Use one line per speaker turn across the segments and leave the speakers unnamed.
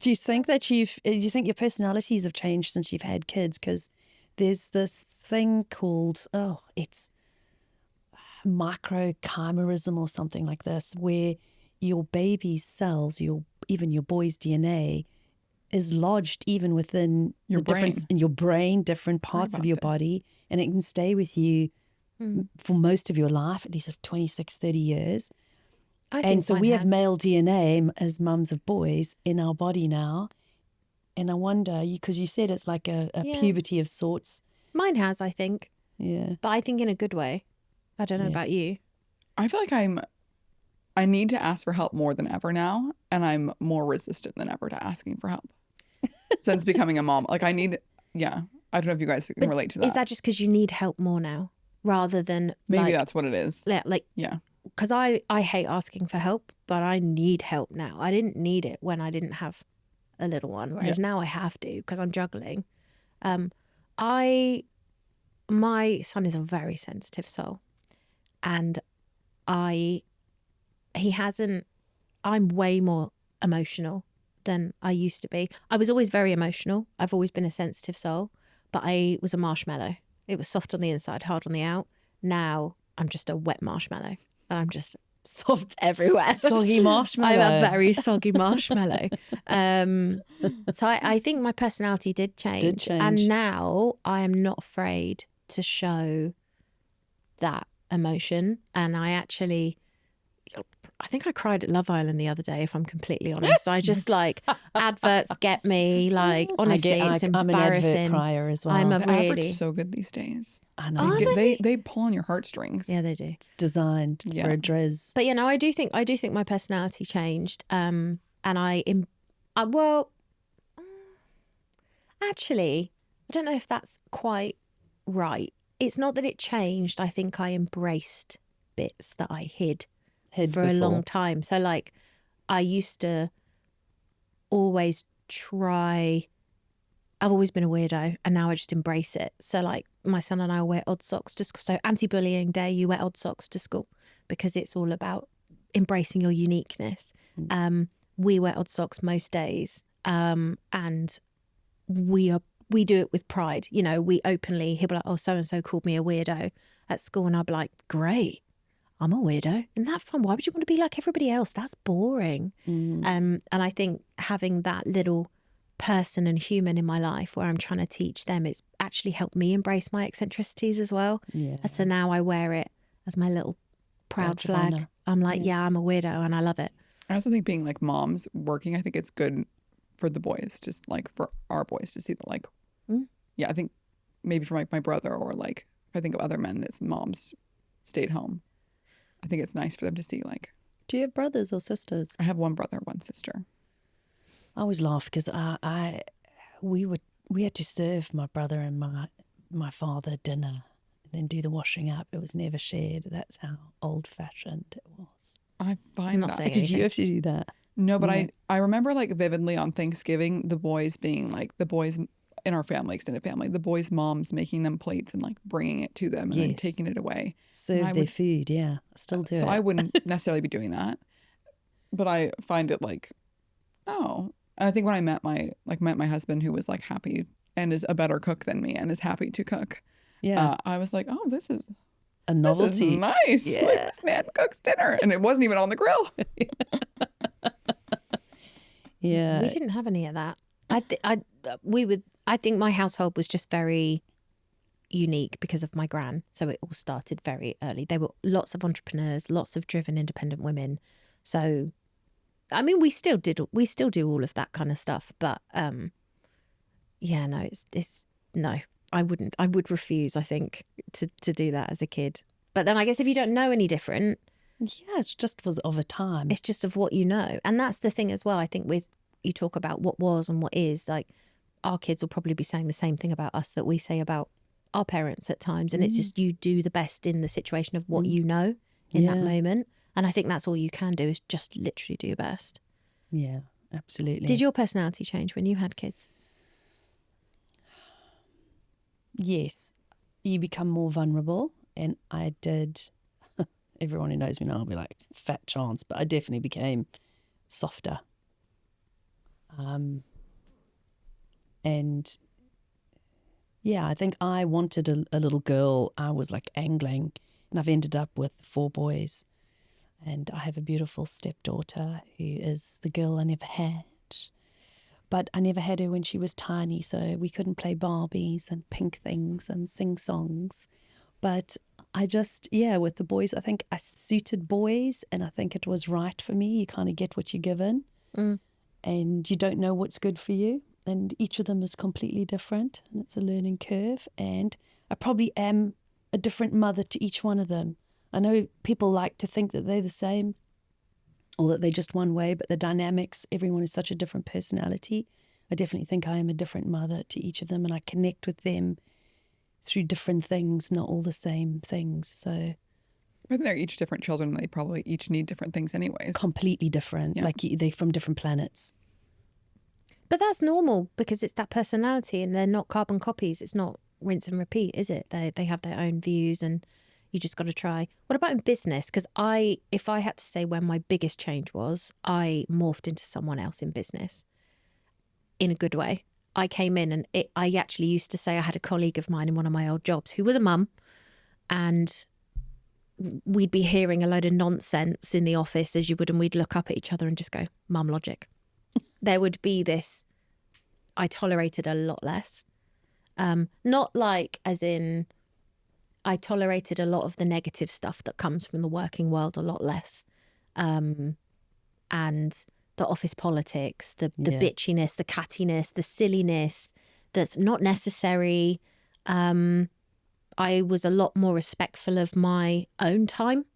Do you think that do you think your personalities have changed since you've had kids? Because there's this thing called, it's microchimerism or something like this, where your baby's cells, even your boy's DNA is lodged even within
your
the difference in your brain, different parts of your body, and it can stay with you for most of your life, at least 26, 30 years. And so we have male DNA as mums of boys in our body now. And I wonder, because you said it's like a puberty of sorts.
Mine has, I think.
Yeah.
But I think in a good way. I don't know about you.
I feel like I need to ask for help more than ever now. And I'm more resistant than ever to asking for help since becoming a mom. Like I don't know if you guys can relate to that.
Is that just because you need help more now rather than
maybe that's what it is?
Yeah. Because I hate asking for help, but I need help now. I didn't need it when I didn't have a little one, whereas now I have to because I'm juggling. My son is a very sensitive soul, and I'm way more emotional than I used to be. I was always very emotional. I've always been a sensitive soul, but I was a marshmallow. It was soft on the inside, hard on the out. Now I'm just a wet marshmallow. And I'm just soft everywhere.
Soggy marshmallow.
I'm a very soggy marshmallow. So I think my personality did change. And now I am not afraid to show that emotion. And I think I cried at Love Island the other day, if I'm completely honest. I just adverts get me, honestly, it's embarrassing. I'm an advert crier as well.
The adverts are so good these days.
I know.
They pull on your heartstrings.
Yeah, they do.
It's designed for a drizz.
But I do think my personality changed. And actually, I don't know if that's quite right. It's not that it changed. I think I embraced bits that I hid for a long time. So I used to always try, I've always been a weirdo, and now I just embrace it. So my son and I wear odd socks to school. So anti-bullying day, you wear odd socks to school because it's all about embracing your uniqueness. We wear odd socks most days, and we do it with pride. We openly, he'll be like, oh, so-and-so called me a weirdo at school, and I'll be like, great, I'm a weirdo. Isn't that fun? Why would you want to be like everybody else? That's boring. And I think having that little person and human in my life where I'm trying to teach them, it's actually helped me embrace my eccentricities as well. Yeah. So now I wear it as my little proud flag. I'm like, I'm a weirdo and I love it.
I also think being moms working, I think it's good for the boys, just for our boys to see that I think maybe for my brother, or if I think of other men that's moms stayed home, I think it's nice for them to see
Do you have brothers or sisters?
I have one brother, one sister.
I always laugh because we had to serve my brother and my father dinner and then do the washing up. It was never shared. That's how old fashioned it was.
I find that.
Did you have to do that?
No, but I remember vividly on Thanksgiving, the boys being the boys in our family, extended family, the boys' moms making them plates and bringing it to them and then taking it away.
Serve their food, I still do it.
So I wouldn't necessarily be doing that, but I find it and I think when I met my husband, who was happy and is a better cook than me and is happy to cook. Yeah. I was like, oh, this is
a novelty.
This is nice. Yeah. This man cooks dinner, and it wasn't even on the grill.
Yeah.
We didn't have any of that. I think my household was just very unique because of my gran. So it all started very early. There were lots of entrepreneurs, lots of driven independent women. So, I mean, we still do all of that kind of stuff. But no, I wouldn't. I would refuse, I think, to do that as a kid. But then I guess if you don't know any different.
Yeah, it's just was of a time.
It's just of what you know. And that's the thing as well, I think, you talk about what was and what is, our kids will probably be saying the same thing about us that we say about our parents at times. And it's just you do the best in the situation of what you know in that moment. And I think that's all you can do is just literally do your best.
Yeah, absolutely.
Did your personality change when you had kids?
Yes. You become more vulnerable. And I did, everyone who knows me now will be like, fat chance, but I definitely became softer. And yeah, I think I wanted a little girl. I was like angling, and I've ended up with 4 boys. And I have a beautiful stepdaughter who is the girl I never had. But I never had her when she was tiny, so we couldn't play Barbies and pink things and sing songs. But I just, with the boys, I think I suited boys, and I think it was right for me. You kind of get what you're given, and you don't know what's good for you. And each of them is completely different, and it's a learning curve. And I probably am a different mother to each one of them. I know people like to think that they're the same or that they're just one way, but the dynamics, everyone is such a different personality. I definitely think I am a different mother to each of them, and I connect with them through different things, not all the same things. So
But they're each different children. They probably each need different things anyways.
Completely different. Yeah. Like they're from different planets.
But that's normal because it's that personality, and they're not carbon copies. It's not rinse and repeat, is it? They have their own views, and you just got to try. What about in business? Because if I had to say when my biggest change was, I morphed into someone else in business in a good way. I came in and I actually used to say, I had a colleague of mine in one of my old jobs who was a mum, and we'd be hearing a load of nonsense in the office as you would, and we'd look up at each other and just go, mum logic. There would be this, I tolerated a lot less. Not like as in, I tolerated a lot of the negative stuff that comes from the working world a lot less. And the office politics, the bitchiness, the cattiness, the silliness that's not necessary. I was a lot more respectful of my own time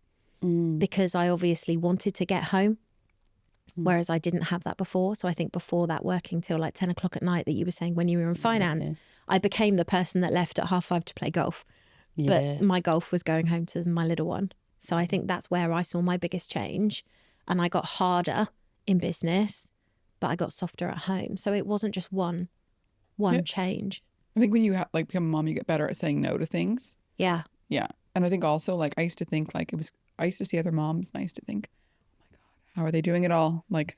because I obviously wanted to get home, whereas I didn't have that before. So I think before that, working till like 10 o'clock at night that you were saying when you were in finance, I became the person that left at 5:30 to play golf. But my golf was going home to my little one. So I think that's where I saw my biggest change. And I got harder in business, but I got softer at home. So it wasn't just one change. I
think when you become a mom, you get better at saying no to things.
Yeah.
Yeah. And I think also I used to think I used to see other moms and I used to think, oh my God, how are they doing it all? Like,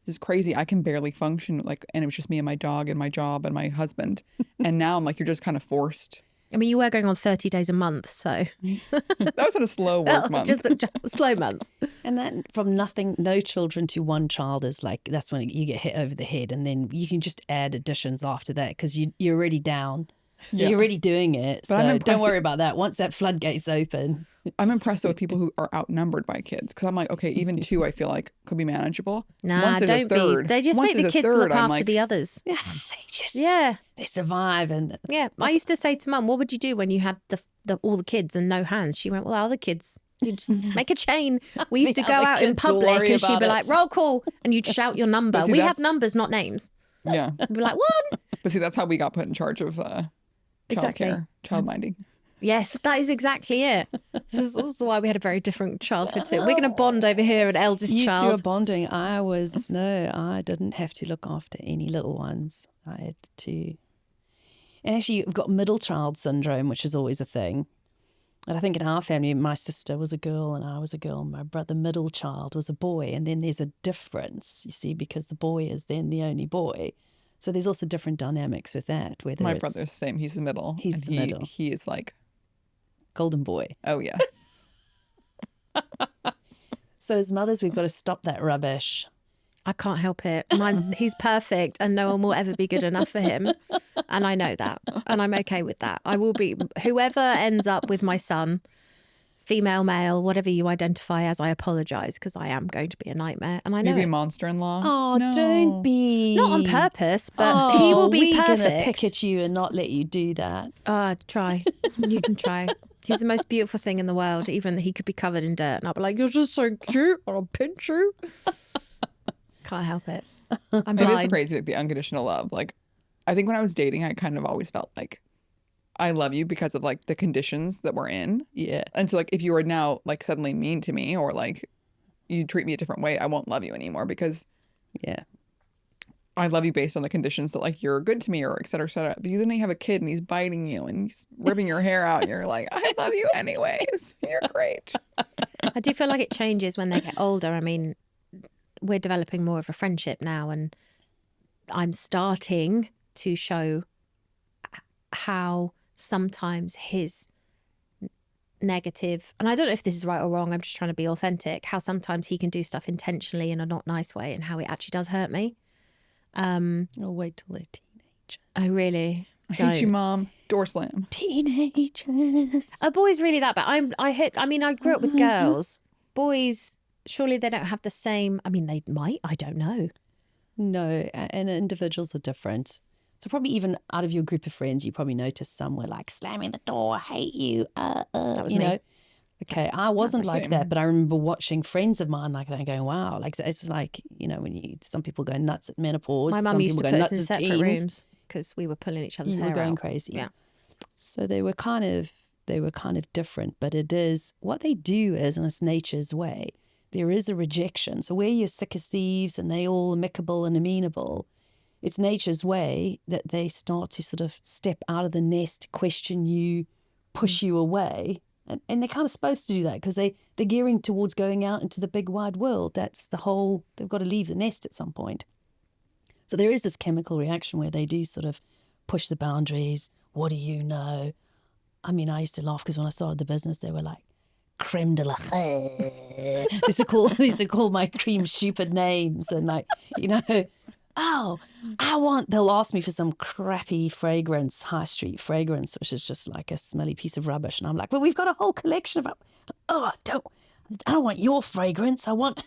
this is crazy. I can barely function. And it was just me and my dog and my job and my husband. And now I'm like, you're just kind of forced.
I mean, you were going on 30 days a month, so.
That was in a slow work month.
Just a slow month.
And that from no children to one child is that's when you get hit over the head. And then you can just add additions after that because you're already down. So you're already doing it. But so don't worry about that. Once that floodgate's open.
I'm impressed with people who are outnumbered by kids because I'm like, okay, even 2 I feel like could be manageable.
Nah, don't be. They just make the kids look after the others.
Yeah, they survive. And
I used to say to Mum, what would you do when you had all the kids and no hands? She went, well, other kids, you just make a chain. We used to go out in public and she'd be like, roll call, and you'd shout your number. We have numbers, not names.
Yeah.
We'd be like, 1.
But see, that's how we got put in charge of child minding.
Yes, that is exactly it. This is why we had a very different childhood too. We're going to bond over here, an eldest child.
You two are bonding. I didn't have to look after any little ones. I had to. And actually, you've got middle child syndrome, which is always a thing. And I think in our family, my sister was a girl and I was a girl. My brother, middle child, was a boy. And then there's a difference, you see, because the boy is then the only boy. So there's also different dynamics with that. My
brother's the same. He's the middle.
He's the middle.
He is like
golden boy.
Oh, yes.
So as mothers, we've got to stop that rubbish.
I can't help it. He's perfect and no one will ever be good enough for him. And I know that. And I'm okay with that. I will be, whoever ends up with my son, female, male, whatever you identify as, I apologise because I am going to be a nightmare. And I know
Maybe a monster-in-law.
Oh, no. Don't be.
Not on purpose, but he will be perfect.
We're going to pick at you and not let you do that.
Try. You can try. He's the most beautiful thing in the world, even he could be covered in dirt. And I'll be like, you're just so cute. And I'll pinch you. Can't help it. I'm blind.
It is crazy, the unconditional love. I think when I was dating, I kind of always felt like I love you because of the conditions that we're in.
Yeah.
And so if you are now suddenly mean to me or you treat me a different way, I won't love you anymore because I love you based on the conditions that you're good to me or et cetera, et cetera. But then you have a kid and he's biting you and he's ripping your hair out and you're like, I love you anyways. You're great.
I do feel like it changes when they get older. I mean, we're developing more of a friendship now, and I'm starting to show how sometimes his negative, and I don't know if this is right or wrong, I'm just trying to be authentic, how sometimes he can do stuff intentionally in a not nice way and how it actually does hurt me.
I'll wait till they're teenagers.
I really
I hate you, Mom. Door slam.
Teenagers.
Are boys really that bad? I grew up with girls. Boys, surely they don't have the same, I mean, they might, I don't know.
No, and individuals are different. So probably even out of your group of friends, you probably noticed some were like slamming the door, I hate you.
That was
you
me.
know. Okay, I wasn't like
same.
that, but I remember watching friends of mine like that and going, wow. Like it's like, you know, some people go nuts at menopause.
My mum
some
used to
people
put
go
us in
nuts as
separate
teens.
rooms because we were pulling each other's
You
hair
were going
out.
crazy.
Yeah.
So they were kind of different, but it is what they do is in its nature's way. There is a rejection. So where you're sick as thieves and they all amicable and amenable, it's nature's way that they start to sort of step out of the nest, question you, push you away. And they're kind of supposed to do that because they're gearing towards going out into the big wide world. That's the whole, they've got to leave the nest at some point. So there is this chemical reaction where they do sort of push the boundaries. What do you know? I mean, I used to laugh because when I started the business, they were like, creme de la creme. They used to call my cream stupid names and like, you know, oh, they'll ask me for some crappy fragrance, high street fragrance, which is just like a smelly piece of rubbish. And I'm like, well, we've got a whole collection of, I don't want your fragrance. I want,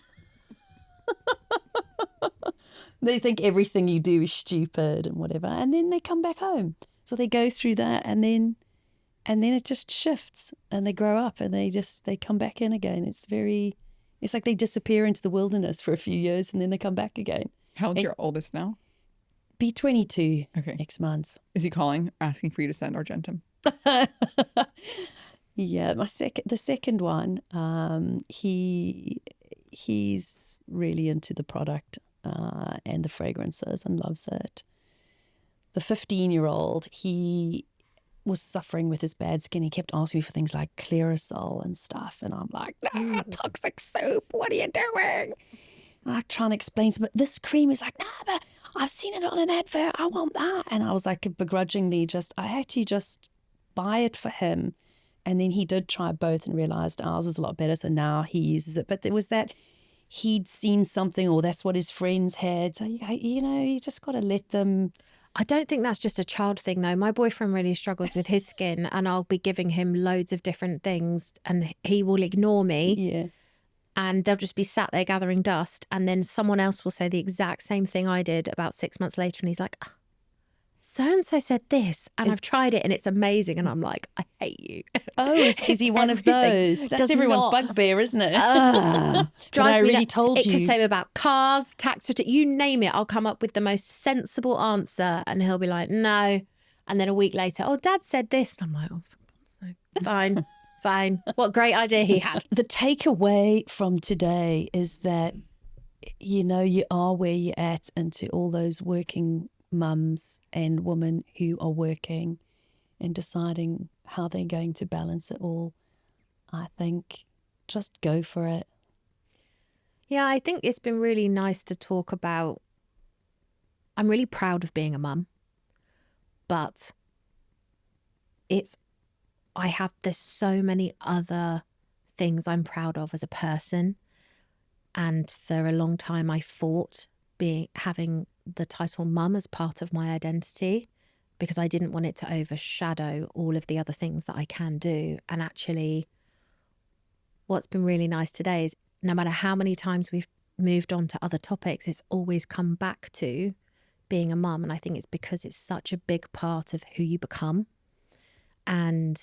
they think everything you do is stupid and whatever. And then they come back home. So they go through that and then it just shifts and they grow up and they come back in again. It's like they disappear into the wilderness for a few years and then they come back again.
How old's your oldest now?
Be 22
Okay.
next month.
Is he calling, asking for you to send ARgENTUM?
Yeah, the second one, he's really into the product and the fragrances and loves it. The 15-year-old, he was suffering with his bad skin. He kept asking me for things like Clearasil and stuff. And I'm like, no, toxic soap. What are you doing? And I try and explain to him, but this cream is like, no, but I've seen it on an advert. I want that. And I was like, begrudgingly I had to just buy it for him. And then he did try both and realized ours is a lot better. So now he uses it. But there was that he'd seen something or that's what his friends had. So, you know, you just got to let them.
I don't think that's just a child thing, though. My boyfriend really struggles with his skin and I'll be giving him loads of different things and he will ignore me.
Yeah.
And they'll just be sat there gathering dust. And then someone else will say the exact same thing I did about 6 months later. And he's like, so-and-so said this. And I've tried it and it's amazing. And I'm like, I hate you.
Oh, is he one of those? That's everyone's bugbear, isn't it?
Drives
I
me
really told
it
you.
It could say about cars, tax return, you name it. I'll come up with the most sensible answer. And he'll be like, no. And then a week later, oh, Dad said this. And I'm like, oh, for God's sake. Fine. Fine. What great idea he had.
The takeaway from today is that, you know, you are where you're at, and to all those working mums and women who are working and deciding how they're going to balance it all, I think just go for it.
Yeah, I think it's been really nice to talk about. I'm really proud of being a mum, but there's so many other things I'm proud of as a person. And for a long time, I fought having the title mum as part of my identity because I didn't want it to overshadow all of the other things that I can do. And actually, what's been really nice today is no matter how many times we've moved on to other topics, it's always come back to being a mum. And I think it's because it's such a big part of who you become. And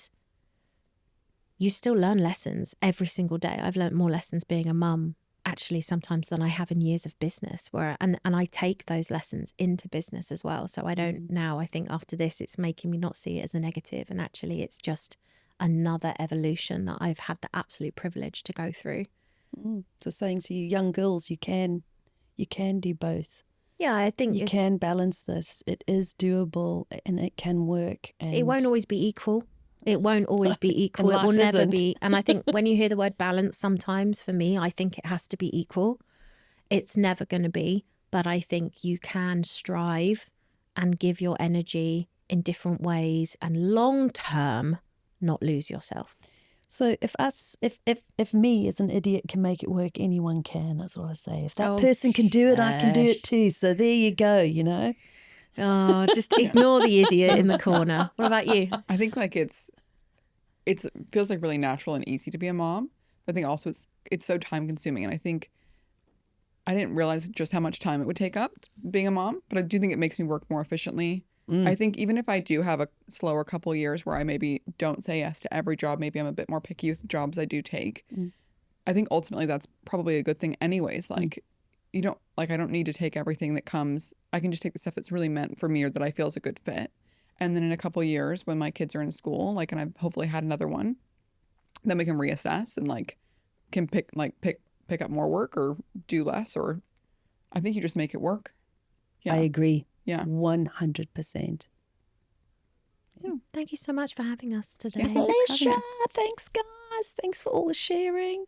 you still learn lessons every single day. I've learned more lessons being a mum actually sometimes than I have in years of business, and I take those lessons into business as well. So I don't now, I think after this, it's making me not see it as a negative. And actually it's just another evolution that I've had the absolute privilege to go through.
So saying to you young girls, you can do both.
Yeah, I think
you can balance this. It is doable and it can work. And
it won't always be equal. It won't always be equal. It will never be. And I think when you hear the word balance, sometimes for me, I think it has to be equal. It's never going to be. but I think you can strive and give your energy in different ways and long term not lose yourself.
So if me as an idiot can make it work, anyone can. That's what I say. If that person can do it, I can do it too. So there you go, you know.
Oh, just ignore the idiot in the corner. What about you?
I think like it feels like really natural and easy to be a mom. But I think also it's so time consuming, and I think I didn't realize just how much time it would take up being a mom. But I do think it makes me work more efficiently. I think even if I do have a slower couple years where I maybe don't say yes to every job, maybe I'm a bit more picky with the jobs I do take. I think ultimately that's probably a good thing anyways. Like I don't need to take everything that comes. I can just take the stuff that's really meant for me or that I feel is a good fit. And then in a couple years when my kids are in school, like, and I've hopefully had another one, then we can reassess and like can pick up more work or do less, or I think you just make it work.
Yeah. I agree.
Yeah.
100%.
Yeah. Thank you so much for having us today.
Pleasure. Thanks, guys. Thanks for all the sharing.